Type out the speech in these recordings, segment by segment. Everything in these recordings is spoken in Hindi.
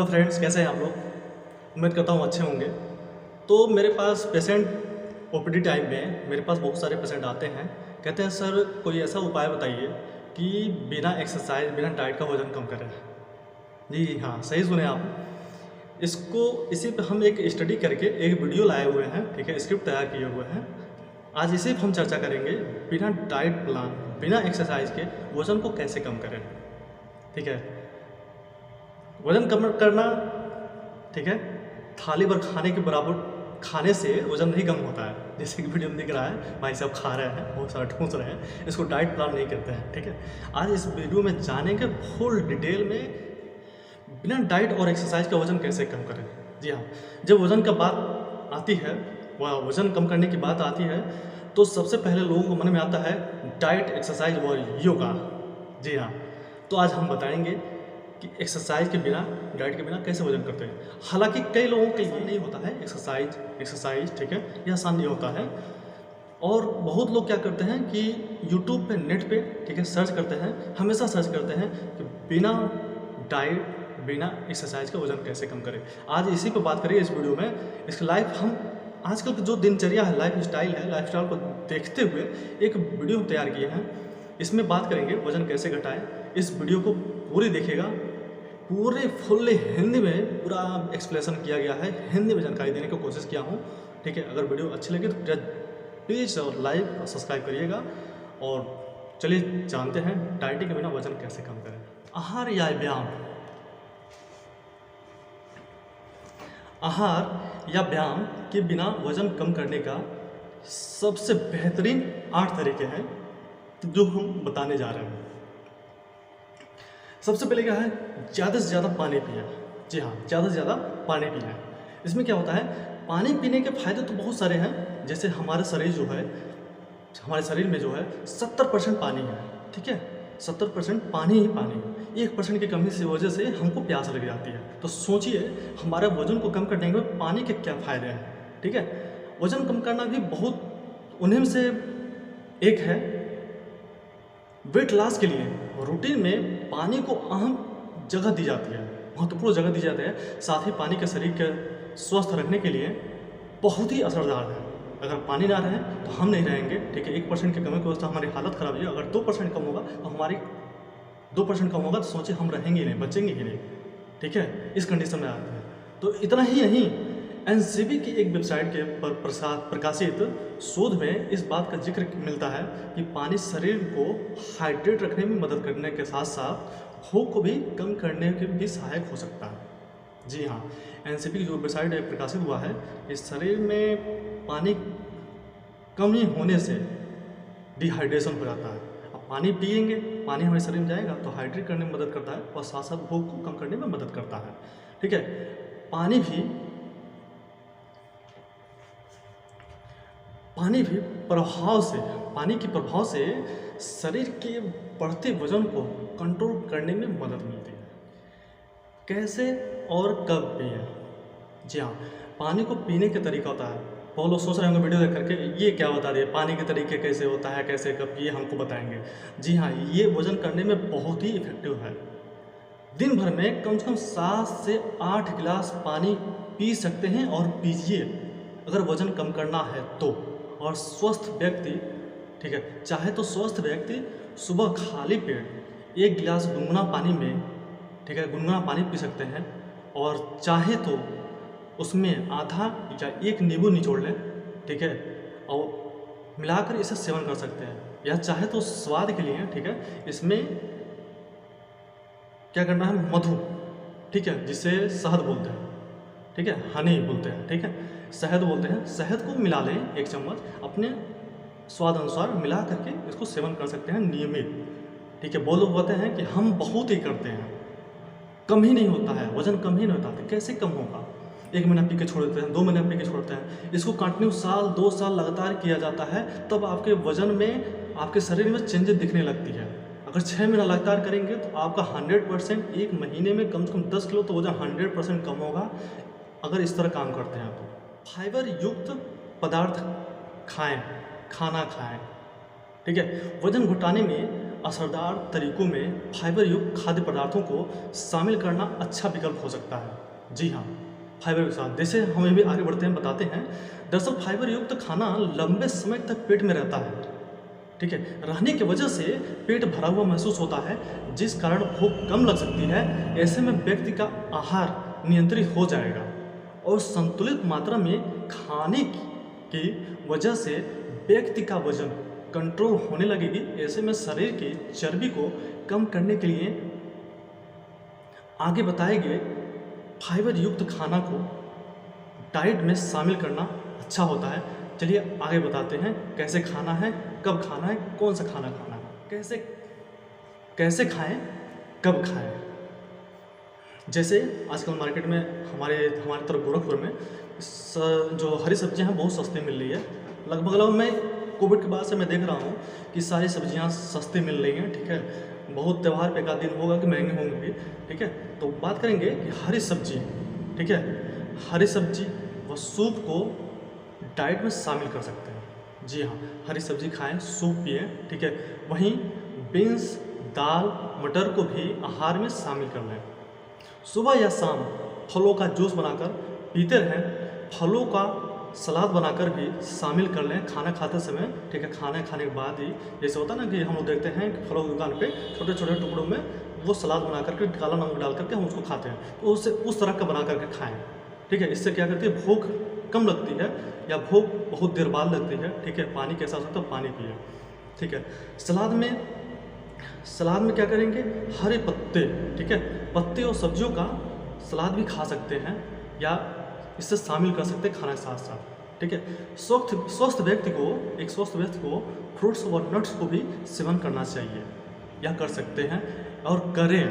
हेलो फ्रेंड्स, कैसे हैं आप लोग। उम्मीद करता हूँ अच्छे होंगे। तो मेरे पास पेशेंट ओपीडी टाइम में मेरे पास बहुत सारे पेशेंट आते हैं, कहते हैं सर कोई ऐसा उपाय बताइए कि बिना एक्सरसाइज बिना डाइट का वज़न कम करें। जी हाँ, सही सुने आप। इसको इसी पे हम एक स्टडी करके एक वीडियो लाए हुए हैं, ठीक है, स्क्रिप्ट तैयार किए हुए हैं। आज इसी पे हम चर्चा करेंगे, बिना डाइट प्लान बिना एक्सरसाइज के वज़न को कैसे कम करें। ठीक है, वज़न कम करना, ठीक है, थाली भर खाने के बराबर खाने से वज़न नहीं कम होता है। जैसे कि वीडियो में दिख रहा है, भाई साहब खा रहे हैं, बहुत सारा ठूस रहे हैं, इसको डाइट प्लान नहीं कहते हैं। ठीक है, आज इस वीडियो में जानेंगे फुल डिटेल में बिना डाइट और एक्सरसाइज का वज़न कैसे कम करें। जी हाँ, जब वज़न का बात आती है, वह वज़न कम करने की बात आती है, तो सबसे पहले लोगों को मन में आता है डाइट, एक्सरसाइज और योगा। जी हाँ, तो आज हम बताएंगे कि एक्सरसाइज के बिना, डाइट के बिना कैसे वज़न करते हैं। हालांकि कई लोगों के लिए नहीं होता है एक्सरसाइज, ठीक है, यह आसान नहीं होता है। और बहुत लोग क्या करते हैं कि यूट्यूब पे, नेट पे, ठीक है, सर्च करते हैं, हमेशा सर्च करते हैं कि बिना डाइट बिना एक्सरसाइज का वज़न कैसे कम करें। आज इसी पे बात करेंगे इस वीडियो में। इसके लाइफ हम आजकल की जो दिनचर्या है, लाइफ स्टाइल को देखते हुए एक वीडियो तैयार किए हैं। इसमें बात करेंगे वज़न कैसे घटाएं। इस वीडियो को पूरी देखिएगा, पूरे फुल्ली हिंदी में पूरा एक्सप्लेनेशन किया गया है, हिंदी में जानकारी देने की कोशिश किया हूँ। ठीक है, अगर वीडियो अच्छी लगे तो प्लीज़ लाइक और सब्सक्राइब करिएगा। और चलिए जानते हैं डाइटिंग के बिना वज़न कैसे कम करें। आहार या व्यायाम, आहार या व्यायाम के बिना वज़न कम करने का सबसे बेहतरीन 8 तरीके हैं जो हम बताने जा रहे हैं। सबसे पहले क्या है, ज़्यादा से ज़्यादा पानी पिएं। जी हाँ, ज़्यादा से ज़्यादा पानी पिएं। इसमें क्या होता है, पानी पीने के फ़ायदे तो बहुत सारे हैं। जैसे हमारा शरीर जो है, हमारे शरीर में जो है 70% पानी है। ठीक है, 70% पानी ही पानी है। 1% की कमी की वजह से हमको प्यास लग जाती है। तो सोचिए हमारे वज़न को कम करने में पानी के क्या फ़ायदे हैं। ठीक है, वज़न कम करना भी बहुत उन्हीं में से एक है। वेट लॉस के लिए रूटीन में पानी को अहम जगह दी जाती है, महत्वपूर्ण जगह दी जाती है। साथ ही पानी के शरीर के स्वस्थ रखने के लिए बहुत ही असरदार है। अगर पानी ना रहे तो हम नहीं रहेंगे। ठीक है, 1% की कमी की वजह से हमारी हालत ख़राब है। अगर 2% कम होगा तो हमारी 2% कम होगा तो सोचिए हम रहेंगे ही नहीं, बचेंगे ही नहीं। ठीक है, इस कंडीशन में आते हैं। तो इतना ही नहीं, एनसीबी की एक वेबसाइट के पर प्रकाशित शोध में इस बात का जिक्र मिलता है कि पानी शरीर को हाइड्रेट रखने में मदद करने के साथ साथ भूख को भी कम करने के भी सहायक हो सकता है। जी हाँ, एनसीबी की जो वेबसाइट प्रकाशित हुआ है, इस शरीर में पानी कमी होने से डिहाइड्रेशन हो जाता है। अब पानी पिएंगे, पानी हमारे शरीर में जाएगा तो हाइड्रेट करने में मदद करता है और साथ साथ भूख को कम करने में मदद करता है। ठीक है, पानी भी पानी के प्रभाव से शरीर के बढ़ते वजन को कंट्रोल करने में मदद मिलती है। कैसे और कब पिए? जी हाँ, पानी को पीने का तरीका होता है। बहुत लोग सोच रहे होंगे वीडियो देख करके, ये क्या बता दिए, पानी के तरीके कैसे होता है, कैसे कब, ये हमको बताएंगे। जी हाँ, ये वजन करने में बहुत ही इफेक्टिव है। दिन भर में कम से कम 7 से 8 गिलास पानी पी सकते हैं और पीजिए अगर वज़न कम करना है तो। और स्वस्थ व्यक्ति, ठीक है, चाहे तो स्वस्थ व्यक्ति सुबह खाली पेट 1 गिलास गुनगुना पानी में, ठीक है, गुनगुना पानी पी सकते हैं। और चाहे तो उसमें आधा या 1 नींबू निचोड़ लें, ठीक है, और मिलाकर इसे सेवन कर सकते हैं। या चाहे तो स्वाद के लिए, ठीक है, इसमें क्या करना है, मधु, ठीक है, जिसे शहद बोलते हैं, ठीक है, हनी बोलते हैं, ठीक है, शहद बोलते हैं, शहद को मिला लें 1 चम्मच, अपने स्वाद अनुसार मिला करके इसको सेवन कर सकते हैं नियमित। ठीक है, वो लोग कहते हैं कि हम बहुत ही करते हैं, कम ही नहीं होता है, वज़न कम ही नहीं होता है। कैसे कम होगा? 1 महीना पी के छोड़ देते हैं, 2 महीना पी के छोड़ते हैं, इसको कंटिन्यू साल 2 साल लगातार किया जाता है, तब आपके वज़न में, आपके शरीर में चेंजेस दिखने लगती है। अगर 6 महीना लगातार करेंगे तो आपका 100% 1 महीने में कम से कम 10 किलो तो वज़न 100% कम होगा, अगर इस तरह काम करते हैं तो। फाइबर युक्त पदार्थ खाएं, खाना खाएं। ठीक है, वज़न घटाने में असरदार तरीकों में फाइबर युक्त खाद्य पदार्थों को शामिल करना अच्छा विकल्प हो सकता है। जी हाँ, फाइबर के साथ जैसे हमें भी आगे बढ़ते हैं बताते हैं। दरअसल फाइबर युक्त खाना लंबे समय तक पेट में रहता है, ठीक है, रहने की वजह से पेट भरा हुआ महसूस होता है, जिस कारण भूख कम लग सकती है। ऐसे में व्यक्ति का आहार नियंत्रित हो जाएगा और संतुलित मात्रा में खाने की वजह से व्यक्ति का वजन कंट्रोल होने लगेगी। ऐसे में शरीर की चर्बी को कम करने के लिए आगे बताए गए फाइबर युक्त खाना को डाइट में शामिल करना अच्छा होता है। चलिए आगे बताते हैं कैसे खाना है, कब खाना है, कौन सा खाना खाना है, कैसे खाएं, कब खाएं। जैसे आजकल मार्केट में हमारे तरफ गोरखपुर में जो हरी सब्जियां हैं बहुत सस्ती मिल रही है। लगभग मैं कोविड के बाद से मैं देख रहा हूँ कि सारी सब्जियां सस्ती मिल रही हैं, ठीक है। बहुत त्यौहार पे एक आध दिन होगा कि महंगे होंगे भी, ठीक है। तो बात करेंगे कि हरी सब्जी, ठीक है, हरी सब्जी व सूप को डाइट में शामिल कर सकते हैं। जी हाँ, हरी सब्जी खाएं, सूप पिएं, ठीक है। वहीं बीन्स, दाल, मटर को भी आहार में शामिल कर लें। सुबह या शाम फलों का जूस बनाकर पीते रहें। फलों का सलाद बनाकर भी शामिल कर लें खाना खाते समय, ठीक है। खाना खाने के बाद ही जैसे होता है ना कि हम लोग देखते हैं कि फलों की दुकान पे छोटे छोटे टुकड़ों में वो सलाद बना करके काला नमक डाल करके हम उसको खाते हैं, तो उससे उस तरह का बना करके खाएं, ठीक है। इससे क्या करती है, भूख कम लगती है या भूख बहुत देर बाद लगती है, ठीक है। पानी कैसा हो सकता है, पानी पिए, ठीक है। सलाद में क्या करेंगे, हरे पत्ते, ठीक है, पत्ते और सब्जियों का सलाद भी खा सकते हैं या इससे शामिल कर सकते हैं खाना के साथ साथ, ठीक है। स्वस्थ व्यक्ति को फ्रूट्स और नट्स को भी सेवन करना चाहिए या कर सकते हैं और करें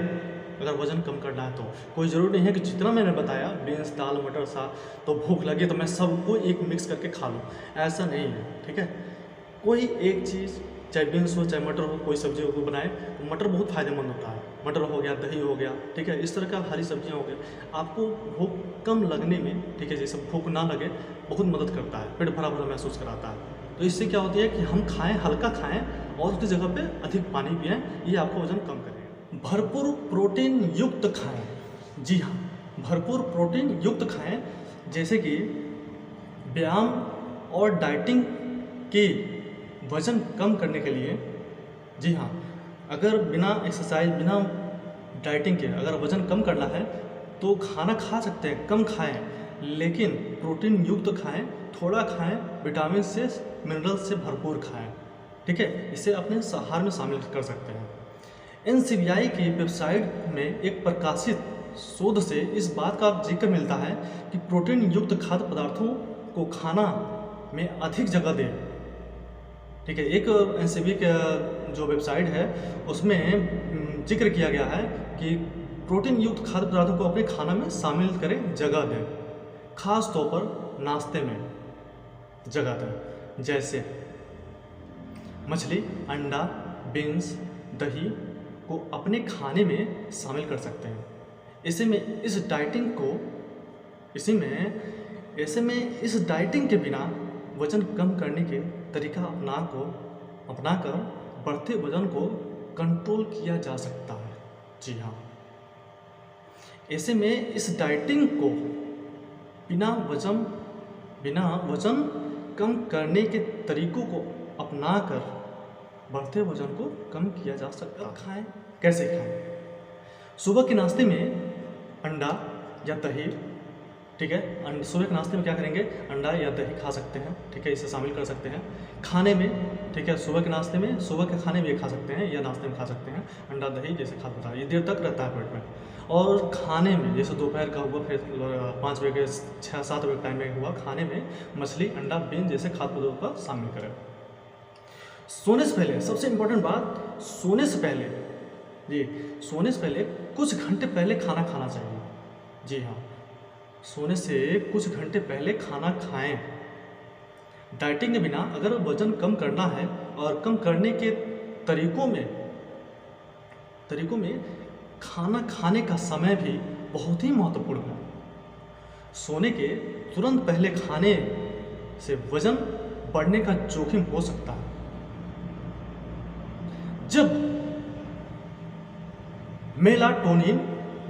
अगर वज़न कम करना है तो। कोई ज़रूरी नहीं है कि जितना मैंने बताया बीन्स, दाल, मटर, साग, तो भूख लगे तो मैं सबको एक मिक्स करके खा लूँ, ऐसा नहीं है, ठीक है। कोई एक चीज़, चाहे बीन्स हो चाहे मटर हो, कोई सब्जी को बनाए तो मटर बहुत फ़ायदेमंद होता है। मटर हो गया, दही हो गया, ठीक है, इस तरह का हरी सब्जियां हो गई, आपको भूख कम लगने में, ठीक है, जैसे भूख ना लगे बहुत मदद करता है, पेट भरा भरा महसूस कराता है। तो इससे क्या होती है कि हम खाएं, हल्का खाएं और उसकी जगह पे अधिक पानी पिएं, ये आपको वजन कम करेगा। भरपूर प्रोटीन युक्त खाएं। जी हाँ, भरपूर प्रोटीन युक्त खाएं, जैसे कि व्यायाम और डाइटिंग के वज़न कम करने के लिए। जी हाँ, अगर बिना एक्सरसाइज, बिना डाइटिंग के अगर वज़न कम करना है तो खाना खा सकते हैं, कम खाएं, लेकिन प्रोटीन युक्त खाएं, थोड़ा खाएं, विटामिन से, मिनरल से भरपूर खाएं, ठीक है। इसे अपने आहार में शामिल कर सकते हैं। NCBI की वेबसाइट में एक प्रकाशित शोध से इस बात का जिक्र मिलता है कि प्रोटीन युक्त खाद्य पदार्थों को खाना में अधिक जगह दें, ठीक है। एक NCBI का जो वेबसाइट है उसमें जिक्र किया गया है कि प्रोटीन युक्त खाद्य पदार्थों को अपने खाना में शामिल करें, जगह दें, खास तौर पर नाश्ते में जगह दें। जैसे मछली, अंडा, बीन्स, दही को अपने खाने में शामिल कर सकते हैं। ऐसे में इस डाइटिंग के बिना वज़न कम करने के तरीका अपनाकर बढ़ते वज़न को कंट्रोल किया जा सकता है। जी हाँ, ऐसे में इस डाइटिंग को बिना वज़न कम करने के तरीकों को अपनाकर बढ़ते वज़न को कम किया जा सकता है। खाएं, कैसे खाएं? सुबह के नाश्ते में अंडा या दही, ठीक है, सुबह के नाश्ते में क्या करेंगे, अंडा या दही खा सकते हैं, ठीक है, इसे शामिल कर सकते हैं खाने में, ठीक है। सुबह के नाश्ते में, सुबह के खाने में ये खा सकते हैं या नाश्ते में खा सकते हैं अंडा, दही, जैसे खा सकता है, ये देर तक रहता है पेट में। और खाने में जैसे दोपहर का हुआ, फिर 5 बजे 6-7 बजे टाइम में हुआ, खाने में मछली, अंडा, बीन जैसे खाद्य पदार्थों का शामिल करें। सोने से पहले, सबसे इम्पोर्टेंट बात, सोने से पहले कुछ घंटे पहले खाना खाना चाहिए। जी हाँ, सोने से कुछ घंटे पहले खाना खाएं। डाइटिंग के बिना अगर वज़न कम करना है और कम करने के तरीकों में खाना खाने का समय भी बहुत ही महत्वपूर्ण है। सोने के तुरंत पहले खाने से वज़न बढ़ने का जोखिम हो सकता है। जब मेलाटोनिन,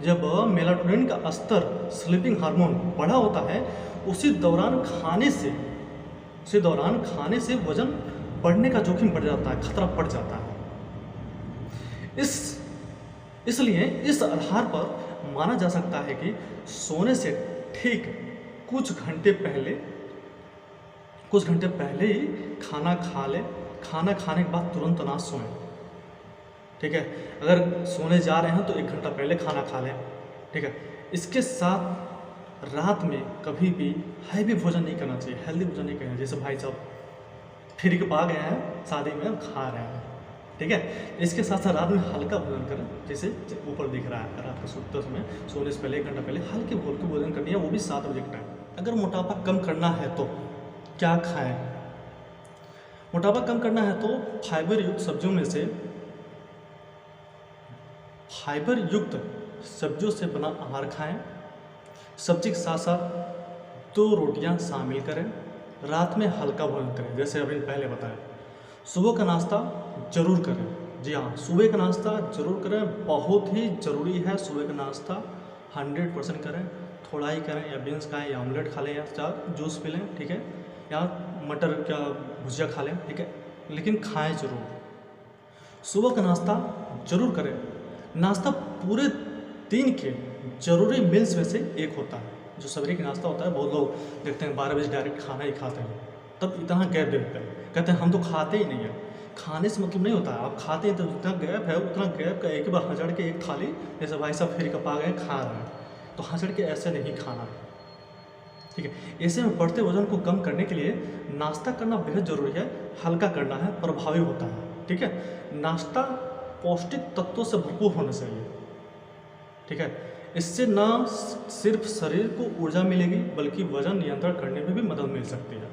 जब मेलाटोनिन का स्तर स्लीपिंग हार्मोन बढ़ा होता है, उसी दौरान खाने से वजन बढ़ने का जोखिम बढ़ जाता है, खतरा बढ़ जाता है। इसलिए इस आधार पर माना जा सकता है कि सोने से ठीक कुछ घंटे पहले ही खाना खा लें। खाना खाने के बाद तुरंत ना सोएं, ठीक है। अगर सोने जा रहे हैं तो 1 घंटा पहले खाना खा लें, ठीक है। इसके साथ रात में कभी भी हैवी भोजन नहीं करना चाहिए, हेल्दी भोजन नहीं करना। जैसे भाई साहब फिर के पा गए हैं शादी में, खा रहे हैं, ठीक है। इसके साथ साथ रात में हल्का भोजन करें, जैसे ऊपर दिख रहा है। रात को सोते समय सोने से पहले 1 घंटा पहले हल्के भोजन करनी है, वो भी 7 बजे के टाइम। अगर मोटापा कम करना है तो क्या खाएं? मोटापा कम करना है तो फाइबर युक्त सब्जियों से बना आहार खाएं। सब्जी के साथ साथ 2 रोटियां शामिल करें। रात में हल्का भोजन करें, जैसे अभी पहले बताया। सुबह का नाश्ता जरूर करें। जी हाँ, सुबह का नाश्ता जरूर करें, बहुत ही ज़रूरी है। सुबह का नाश्ता 100% करें। थोड़ा ही करें, या बीन्स खाएं, या ऑमलेट खा लें, या जूस पी लें, ठीक है, या मटर का भुजिया खा लें, ठीक है, लेकिन खाएं जरूर। सुबह का नाश्ता जरूर करें। नाश्ता पूरे दिन के जरूरी मील्स में से एक होता है। जो सवेरे का नाश्ता होता है, बहुत लोग देखते हैं 12 बजे डायरेक्ट खाना ही खाते हैं, तब इतना गैप देते हैं, कहते हैं हम तो खाते ही नहीं है। खाने से मतलब नहीं होता है, आप खाते हैं तो जितना गैप है उतना गैप का एक ही बार हजड़ के एक थाली, जैसे भाई साहब फिर कपा गए खा रहे हैं, तो हजड़ के ऐसे नहीं खाना, ठीक है। ऐसे में बढ़ते वजन को कम करने के लिए नाश्ता करना बेहद ज़रूरी है। हल्का करना है, प्रभावी होता है, ठीक है। नाश्ता पौष्टिक तत्वों से भरपूर होना चाहिए, ठीक है। इससे न सिर्फ शरीर को ऊर्जा मिलेगी, बल्कि वजन नियंत्रण करने में भी मदद मिल सकती है।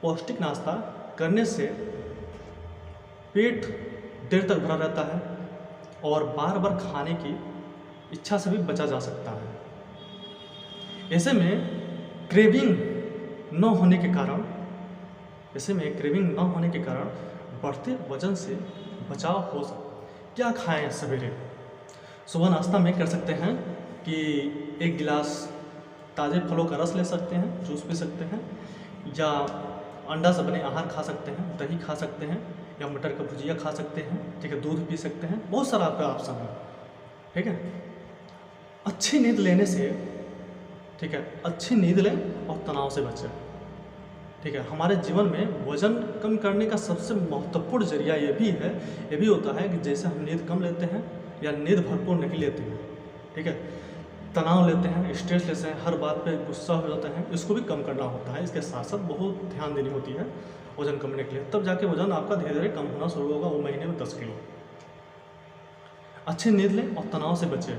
पौष्टिक नाश्ता करने से पेट देर तक भरा रहता है और बार बार खाने की इच्छा से भी बचा जा सकता है। ऐसे में क्रेविंग न होने के कारण बढ़ते वजन से बचाव हो सकता है। क्या खाएं सवेरे? सुबह नाश्ता में कर सकते हैं कि 1 गिलास ताज़े फलों का रस ले सकते हैं, जूस पी सकते हैं, या अंडा से बने आहार खा सकते हैं, दही खा सकते हैं, या मटर का भुजिया खा सकते हैं, ठीक है, दूध पी सकते हैं। बहुत सारा आपका ऑप्शन है, ठीक है। अच्छी नींद लेने से, ठीक है, अच्छी नींद लें और तनाव से बचें, ठीक है। हमारे जीवन में वजन कम करने का सबसे महत्वपूर्ण जरिया ये भी होता है कि जैसे हम नींद कम लेते हैं या नींद भरपूर नहीं लेते हैं, ठीक है, तनाव लेते हैं, स्ट्रेस लेते हैं, हर बात पे गुस्सा हो जाता है, इसको भी कम करना होता है। इसके साथ साथ बहुत ध्यान देनी होती है वजन कम करने के लिए, तब जाके वजन आपका धीरे धीरे कम होना शुरू होगा, वो महीने में 10 किलो। अच्छी नींद लें और तनाव से बचें।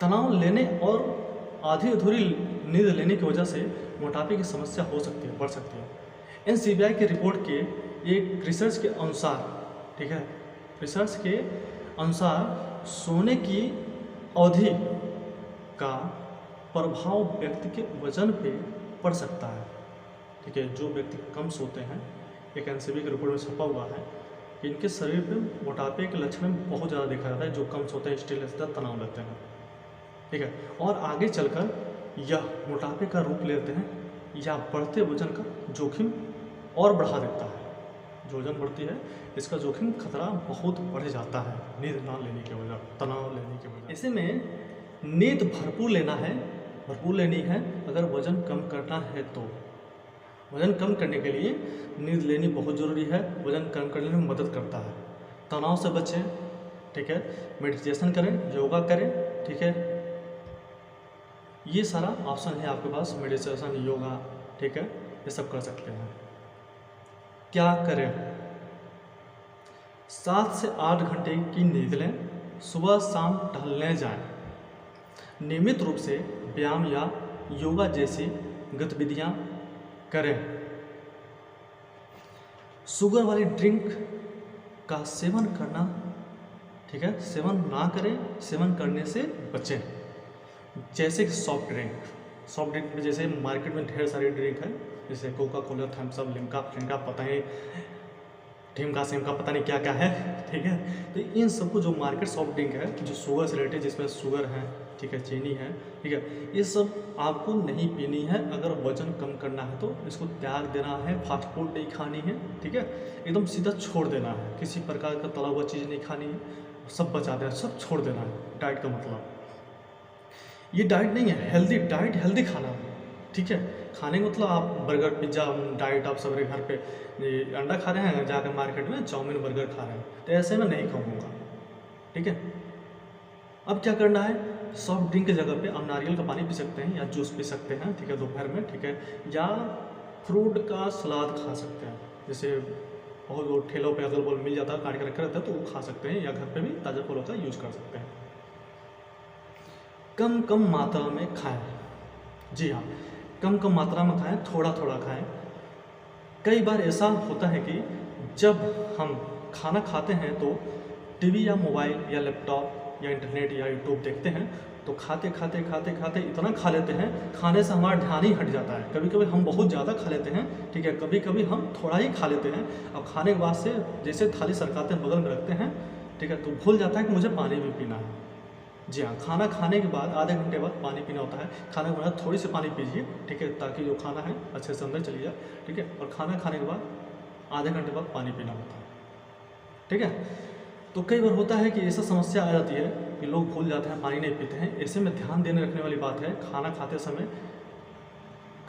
तनाव लेने और आधी अधूरी नींद लेने की वजह से मोटापे की समस्या बढ़ सकती है। NCBI की रिपोर्ट के एक रिसर्च के अनुसार, ठीक है, रिसर्च के अनुसार सोने की अवधि का प्रभाव व्यक्ति के वजन पे पड़ सकता है, ठीक है। जो व्यक्ति कम सोते हैं, एक NCBI की रिपोर्ट में छपा हुआ है कि इनके शरीर पे मोटापे के लक्षण बहुत ज़्यादा देखा जाता है। जो कम सोते हैं, स्ट्रेस लेते हैं, तनाव लेते हैं, ठीक है, और आगे चलकर यह मोटापे का रूप लेते हैं या बढ़ते वजन का जोखिम और बढ़ा देता है। जो वजन बढ़ती है, इसका जोखिम खतरा बहुत बढ़ जाता है नींद ना लेने की वजह, तनाव लेने की वजह। ऐसे में नींद भरपूर लेनी है। अगर वजन कम करना है तो वजन कम करने के लिए नींद लेनी बहुत ज़रूरी है। वजन कम करने में मदद करता है। तनाव से बचें, ठीक है, मेडिटेशन करें, योगा करें, ठीक है, ये सारा ऑप्शन है आपके पास। मेडिटेशन, योगा, ठीक है, ये सब कर सकते हैं। क्या करें? 7 से 8 घंटे की नींद लें। सुबह शाम टहलने जाएं। नियमित रूप से व्यायाम या योगा जैसी गतिविधियां करें। शुगर वाली ड्रिंक का सेवन करना, ठीक है, सेवन ना करें, सेवन करने से बचें। जैसे कि सॉफ्ट ड्रिंक में जैसे मार्केट में ढेर सारी ड्रिंक है, जैसे Coca Cola, Thums Up, Limca, पता है, ढीमका सेमका पता नहीं क्या क्या है, ठीक है। तो इन सबको जो मार्केट सॉफ्ट ड्रिंक है जो शुगर से रिलेटेड, जिसमें शुगर है, ठीक है, चीनी है, ठीक है, ये सब आपको नहीं पीनी है। अगर वजन कम करना है तो इसको त्याग देना है, फास्ट फूड नहीं खानी है, ठीक है, एकदम सीधा छोड़ देना है, किसी प्रकार का तला हुआ चीज़ नहीं खानी है, सब बचा देना, सब छोड़ देना है। डाइट का मतलब ये डाइट नहीं है, हेल्दी डाइट, हेल्दी खाना, ठीक है। खाने का मतलब आप बर्गर पिज्ज़ा डाइट आप सबरे घर पे ये अंडा खा रहे हैं, जाकर मार्केट में चाउमीन बर्गर खा रहे हैं, तो ऐसे मैं नहीं कहूँगा, ठीक है। अब क्या करना है, सॉफ्ट ड्रिंक की जगह पे आप नारियल का पानी पी सकते हैं या जूस पी सकते हैं, ठीक है, दोपहर में, ठीक है, या फ्रूट का सलाद खा सकते हैं। जैसे बहुत वो ठेलों पे अगल बगल मिल जाता है, काट के रखा रहता है, तो वो खा सकते हैं, या घर पे भी ताज़ा फलों का यूज़ कर सकते हैं। कम कम मात्रा में खाएं, जी हाँ, कम कम मात्रा में खाएं, थोड़ा थोड़ा खाएं। कई बार ऐसा होता है कि जब हम खाना खाते हैं तो टीवी या मोबाइल या लैपटॉप या इंटरनेट या यूट्यूब देखते हैं, तो खाते खाते खाते खाते इतना खा लेते हैं, खाने से हमारा ध्यान ही हट जाता है। कभी कभी हम बहुत ज़्यादा खा लेते हैं, ठीक है, कभी कभी हम थोड़ा ही खा लेते हैं। अब खाने के बाद से जैसे थाली सरकाते हैं, बगल में रखते हैं, ठीक है, तो भूल जाता है कि मुझे पानी भी पीना है। जी हाँ, खाना खाने के बाद आधे घंटे बाद पानी पीना होता है। खाने के बाद थोड़ी सी पानी पीजिए, ठीक है, ताकि जो खाना है अच्छे से अंदर चली जाए, ठीक है, और खाना खाने के बाद आधे घंटे बाद पानी पीना होता है, ठीक है। तो कई बार होता है कि ऐसा समस्या आ जाती है कि लोग भूल जाते हैं, पानी नहीं पीते हैं। ऐसे में ध्यान देने रखने वाली बात है, खाना खाते समय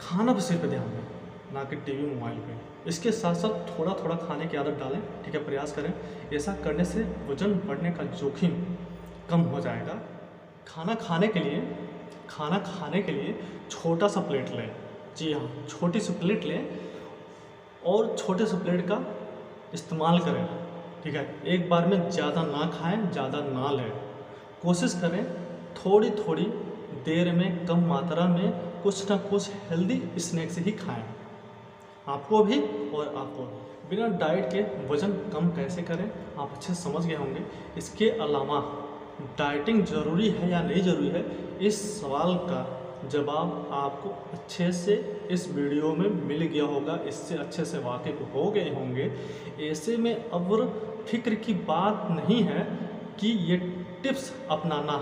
खाना पर सिर्फ ध्यान दें, ना कि टीवी मोबाइल पे। इसके साथ साथ थोड़ा थोड़ा खाने की आदत डालें, ठीक है, प्रयास करें। ऐसा करने से वजन बढ़ने का जोखिम कम हो जाएगा। खाना खाने के लिए छोटा सा प्लेट लें, जी हाँ, छोटी सी प्लेट लें और छोटे से प्लेट का इस्तेमाल करें, ठीक है। एक बार में ज़्यादा ना खाएं, ज़्यादा ना लें। कोशिश करें थोड़ी थोड़ी देर में, कम मात्रा में कुछ ना कुछ हेल्दी स्नैक्स ही खाएं, आपको भी और आपको भी। बिना डाइट के वज़न कम कैसे करें आप अच्छे से समझ गए होंगे। इसके अलावा डाइटिंग ज़रूरी है या नहीं ज़रूरी है, इस सवाल का जवाब आपको अच्छे से इस वीडियो में मिल गया होगा, इससे अच्छे से वाकिफ हो गए होंगे। ऐसे में अब फिक्र की बात नहीं है कि ये टिप्स अपनाना,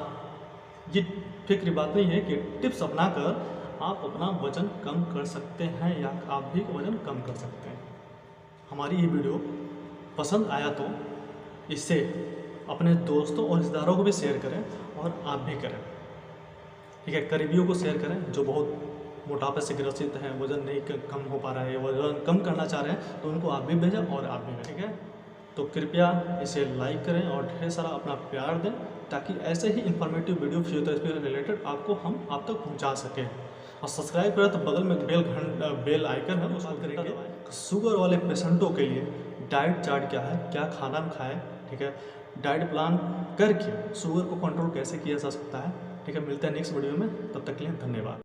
ये फिक्र की बात नहीं है कि टिप्स अपनाकर आप अपना वज़न कम कर सकते हैं या आप भी वज़न कम कर सकते हैं। हमारी ये वीडियो पसंद आया तो इसे अपने दोस्तों और रिश्तेदारों को भी शेयर करें और आप भी करें, ठीक है। करीबियों को शेयर करें जो बहुत मोटापे से ग्रसित हैं, वज़न नहीं कम हो पा रहा है, वज़न कम करना चाह रहे हैं, तो उनको आप भी भेजें और आप भी, ठीक है। तो कृपया इसे लाइक करें और ढेर सारा अपना प्यार दें, ताकि ऐसे ही इंफॉर्मेटिव वीडियो फिजियोथेरेपी से रिलेटेड आपको हम आप तक पहुंचा सकें। और सब्सक्राइब करें तो बगल में बेल आइकन है, उस पर करेंगे। शुगर वाले पेशेंटों के लिए डाइट चार्ट क्या है, क्या खाना खाएं, ठीक है, डाइट प्लान करके शुगर को कंट्रोल कैसे किया जा सकता है, ठीक है। मिलते हैं नेक्स्ट वीडियो में, तब तक के लिए धन्यवाद।